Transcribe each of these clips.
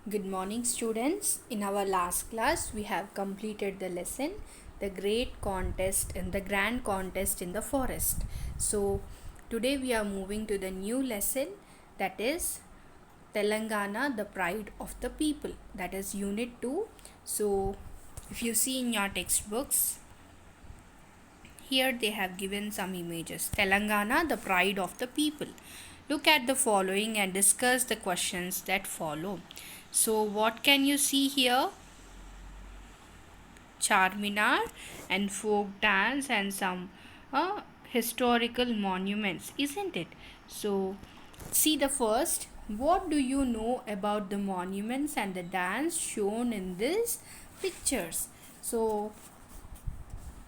Good morning, students. In our last class, we have completed the lesson, the great contest and the grand contest in the forest. So, today we are moving to the new lesson, that is Telangana, the pride of the people. That is Unit 2. So, if you see in your textbooks, here they have given some images. Telangana, the pride of the people. Look at the following and discuss the questions that follow. So, what can you see here? Charminar and folk dance and some historical monuments, isn't it? So, see the first. What do you know about the monuments and the dance shown in these pictures? So,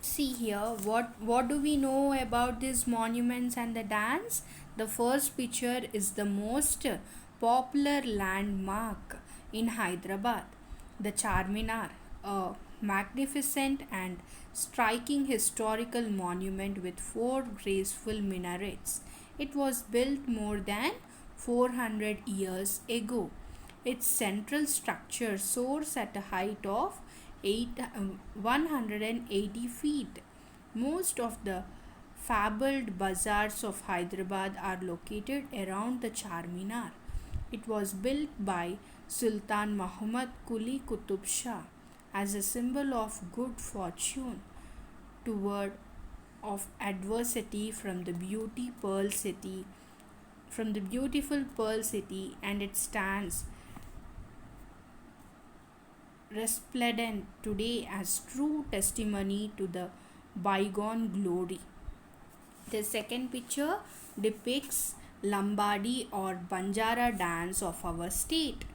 see here, what do we know about these monuments and the dance? The first picture is the most popular landmark in Hyderabad, the Charminar, a magnificent and striking historical monument with four graceful minarets. It was built more than 400 years ago. Its central structure soars at a height of 180 feet. Most of the fabled bazaars of Hyderabad are located around the Charminar. It was built by Sultan Muhammad Quli Qutub Shah as a symbol of good fortune toward of adversity from the beautiful Pearl City, and it stands resplendent today as true testimony to the bygone glory. The second picture depicts Lambadi or Banjara dance of our state.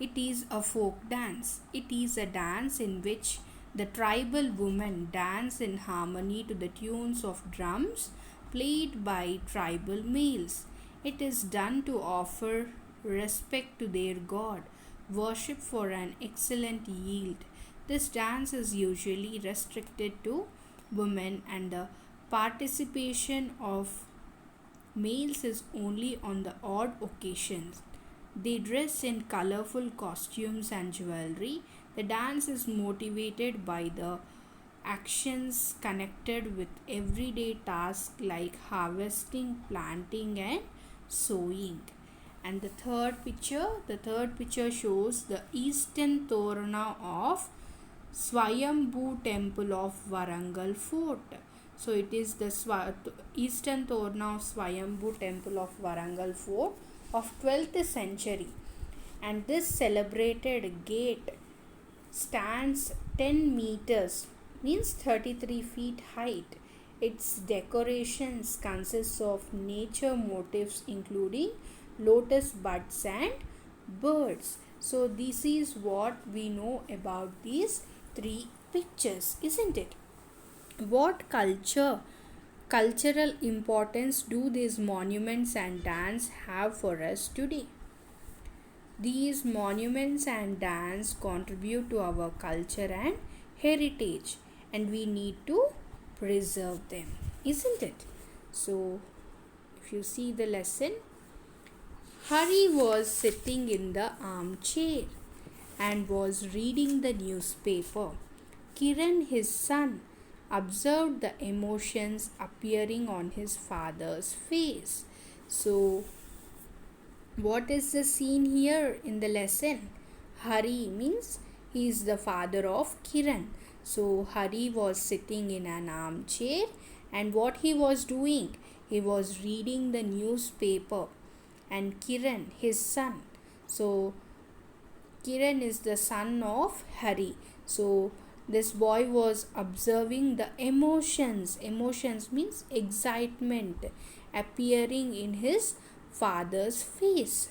It is a folk dance. It is a dance in which the tribal women dance in harmony to the tunes of drums played by tribal males. It is done to offer respect to their god, worship for an excellent yield. This dance is usually restricted to women, and the participation of males is only on the odd occasions. They dress in colorful costumes and jewelry. The dance is motivated by the actions connected with everyday tasks like harvesting, planting, and sowing. And the third picture shows the eastern Torana of Swayambhu temple of Warangal fort. So it is the eastern Torana of Swayambhu temple of Warangal fort of 12th century, and this celebrated gate stands 10 meters, means 33 feet height. Its decorations consist of nature motifs including lotus buds and birds. So this is what we know about these three pictures, isn't it? What cultural importance do these monuments and dance have for us today? These monuments and dance contribute to our culture and heritage, and we need to preserve them, isn't it? So, if you see the lesson, Hari was sitting in the armchair and was reading the newspaper. Kiran, his son, observed the emotions appearing on his father's face. So, what is the scene here in the lesson? Hari means he is the father of Kiran. So, Hari was sitting in an armchair, and what he was doing? He was reading the newspaper. And Kiran, his son. So, Kiran is the son of Hari. So, this boy was observing the emotions. Emotions means excitement appearing in his father's face.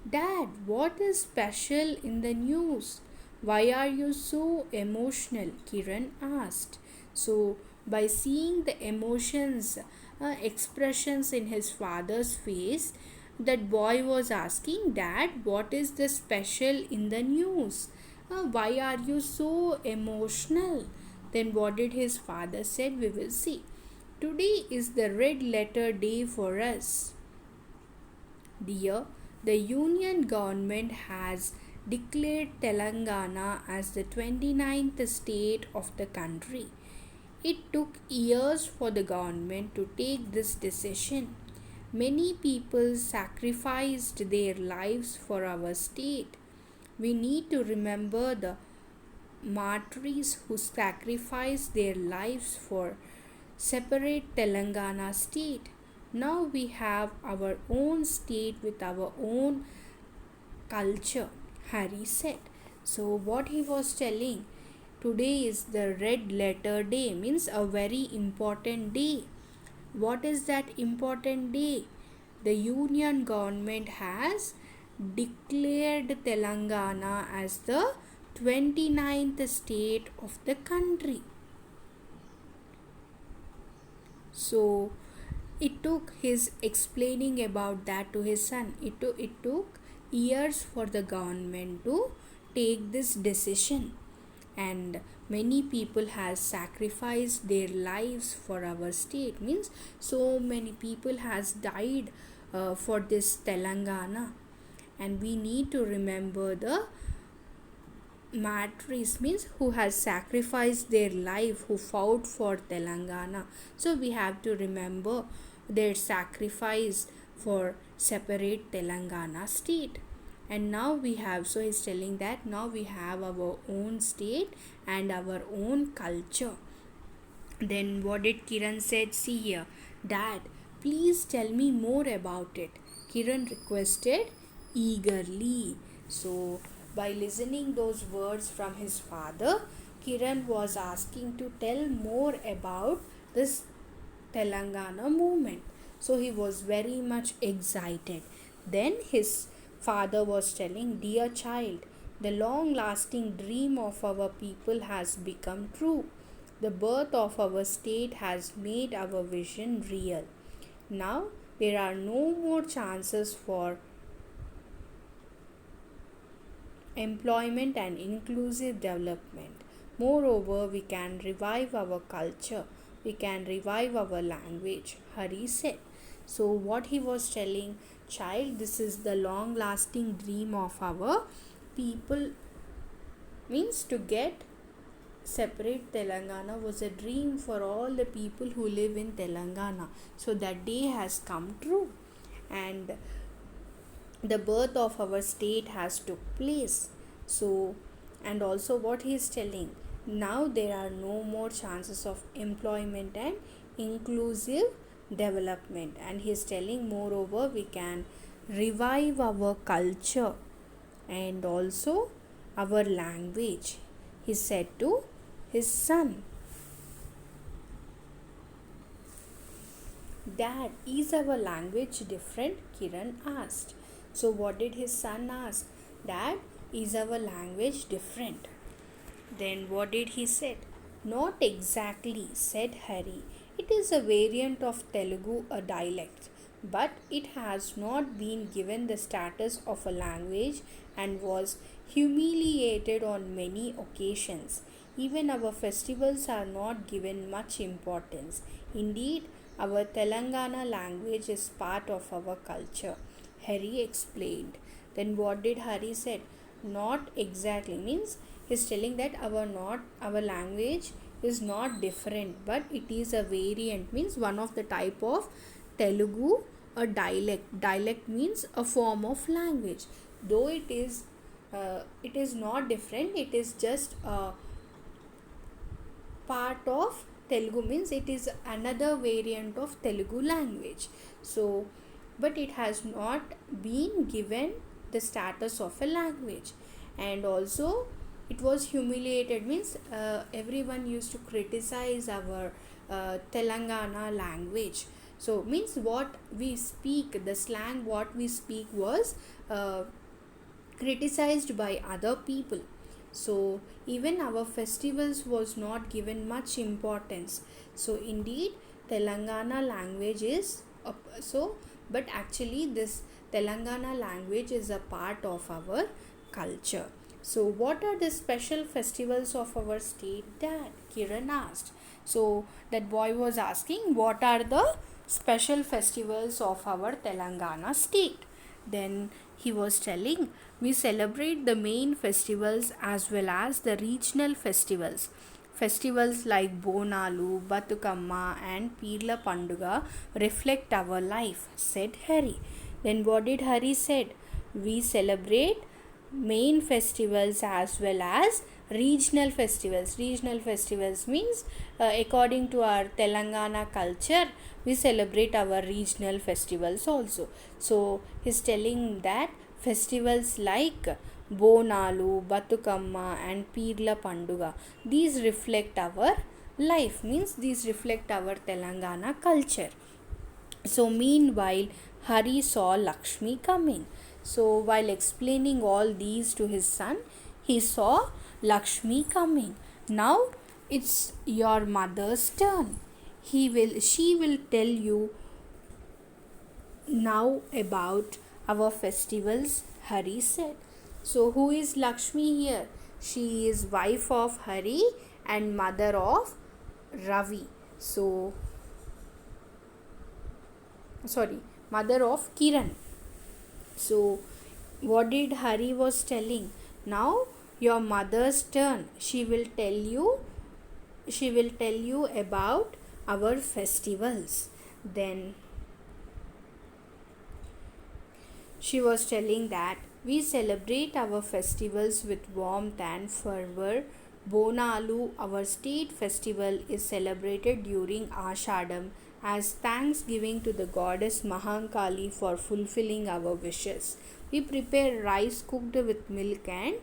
Dad, what is special in the news? Why are you so emotional? Kiran asked. So, by seeing the emotions, expressions in his father's face, that boy was asking, Dad, what is the special in the news? Why are you so emotional? Then what did his father said? We will see. Today is the red letter day for us. Dear, the union government has declared Telangana as the 29th state of the country. It took years for the government to take this decision. Many people sacrificed their lives for our state. We need to remember the martyrs who sacrificed their lives for separate Telangana state. Now we have our own state with our own culture, Harry said. So what he was telling, today is the red letter day, means a very important day. What is that important day? The union government has declared Telangana as the 29th state of the country. So it took his explaining about that to his son. It took years for the government to take this decision, and many people has sacrificed their lives for our state, means so many people has died for this Telangana, and we need to remember the martyrs, means who has sacrificed their life, who fought for Telangana. So we have to remember their sacrifice for separate Telangana state. And now we have, so he's telling that now we have our own state and our own culture. Then what did Kiran said? See here, Dad, please tell me more about it, Kiran requested eagerly. So by listening those words from his father, Kiran was asking to tell more about this Telangana movement. So he was very much excited. Then his father was telling, Dear child, the long lasting dream of our people has become true. The birth of our state has made our vision real. Now there are no more chances for employment and inclusive development. Moreover, we can revive our culture, we can revive our language, Hari said. So, what he was telling, child, this is the long lasting dream of our people, means to get separate Telangana was a dream for all the people who live in Telangana. So, that day has come true, and the birth of our state has took place. So, and also what he is telling, now there are no more chances of employment and inclusive development, and he is telling moreover we can revive our culture and also our language, he said to his son. Dad, is our language different? Kiran asked. So, what did his son ask? Dad, is our language different? Then, what did he said? Not exactly, said Hari. It is a variant of Telugu, a dialect, but it has not been given the status of a language and was humiliated on many occasions. Even our festivals are not given much importance. Indeed, our Telangana language is part of our culture, Hari explained. Then what did Hari said? Not exactly, means he's telling that our language is not different, but it is a variant, means one of the type of Telugu, a dialect. Dialect means a form of language. Though it is not different, it is just a part of Telugu, means it is another variant of Telugu language. So, but it has not been given the status of a language, and also it was humiliated, means everyone used to criticize our Telangana language. So means what we speak, the slang what we speak was criticized by other people. So even our festivals was not given much importance. So indeed Telangana language is so, but actually this Telangana language is a part of our culture. So what are the special festivals of our state, Dad? Kiran asked. So that boy was asking what are the special festivals of our Telangana state. Then He was telling, we celebrate the main festivals as well as the regional festivals. Festivals like Bonalu, Batukamma, and Pirla Panduga reflect our life, said Hari. Then what did Hari said? We celebrate main festivals as well as regional festivals. Regional festivals means according to our Telangana culture, we celebrate our regional festivals also. So he's telling that festivals like Bonalu, Batukamma, and Pirla Panduga, these reflect our life, means these reflect our Telangana culture. So, meanwhile, Hari saw Lakshmi coming. So, while explaining all these to his son, he saw Lakshmi coming. Now, it's your mother's turn. She will tell you now about our festivals, Hari said. So, who is Lakshmi here? She is wife of Hari and mother of Ravi. So, mother of Kiran. So what did Hari was telling? Now your mother's turn. She will tell you about our festivals. Then she was telling that we celebrate our festivals with warmth and fervor. Bonalu, our state festival, is celebrated during Ashadam as thanksgiving to the goddess Mahankali for fulfilling our wishes. We prepare rice cooked with milk and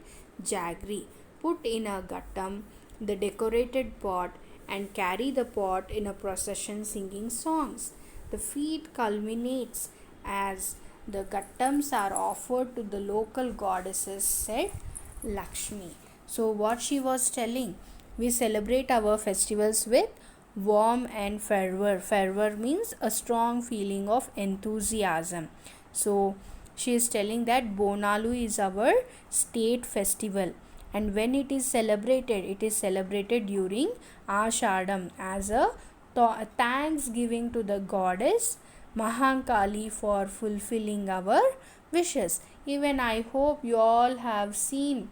jaggery, put in a gattam, the decorated pot, and carry the pot in a procession singing songs. The feat culminates as the gattams are offered to the local goddesses, said Lakshmi. So, what she was telling, we celebrate our festivals with warm and fervor. Fervor means a strong feeling of enthusiasm. So, she is telling that Bonalu is our state festival, and when it is celebrated during Ashadam as a thanksgiving to the goddess Mahankali for fulfilling our wishes. Even I hope you all have seen,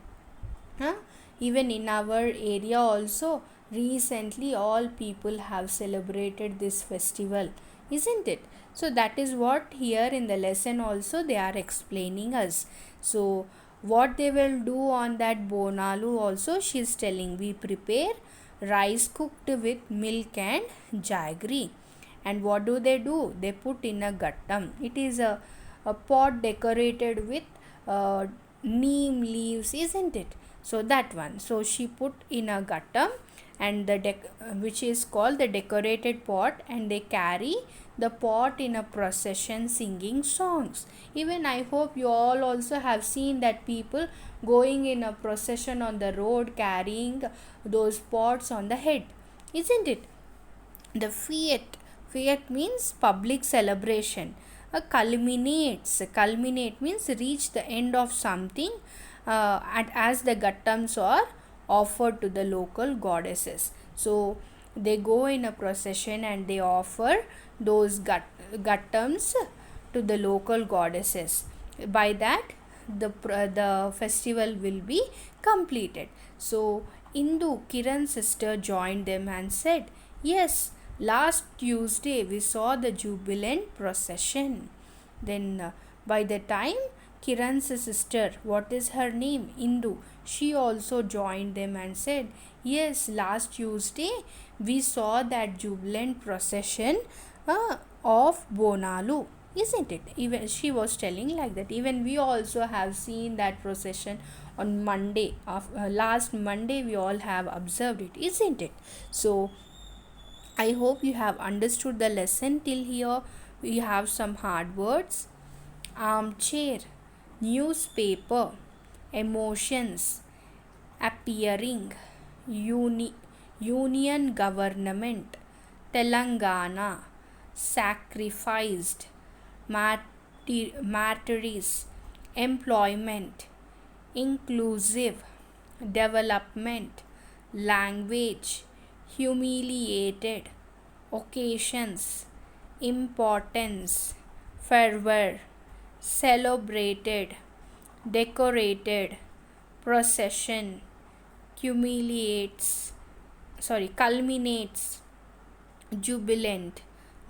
even in our area also, recently all people have celebrated this festival, isn't it? So that is what here in the lesson also they are explaining us. So what they will do on that Bonalu also, she is telling, we prepare rice cooked with milk and jaggery. And what do? They put in a gattam. It is a pot decorated with neem leaves, isn't it? So that one, so she put in a gattam, and which is called the decorated pot, and they carry the pot in a procession singing songs. Even I hope you all also have seen that people going in a procession on the road carrying those pots on the head, isn't it? The fiat means public celebration. Culminate means reach the end of something, and as the gattams are offered to the local goddesses. So they go in a procession and they offer those gattams to the local goddesses. By that, the festival will be completed. So Indu, Kiran's sister, joined them and said, yes, last Tuesday we saw the jubilant procession. Then by the time Kiran's sister, what is her name? Indu, she also joined them and said, yes, last Tuesday we saw that jubilant procession of Bonalu, isn't it? Even she was telling like that. Even we also have seen that procession on Monday. Last Monday we all have observed it, isn't it? So I hope you have understood the lesson till here. We have some hard words. Armchair, newspaper, emotions, appearing, union government, Telangana, sacrificed, martyrs, employment, inclusive, development, language, humiliated, occasions, importance, fervor, celebrated, decorated, procession, culminates, jubilant.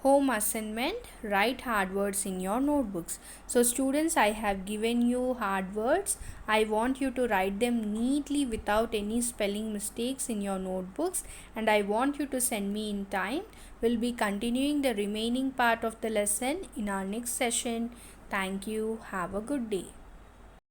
Home assignment, write hard words in your notebooks. So students, I have given you hard words. I want you to write them neatly without any spelling mistakes in your notebooks, and I want you to send me in time. We'll be continuing the remaining part of the lesson in our next session. Thank you. Have a good day.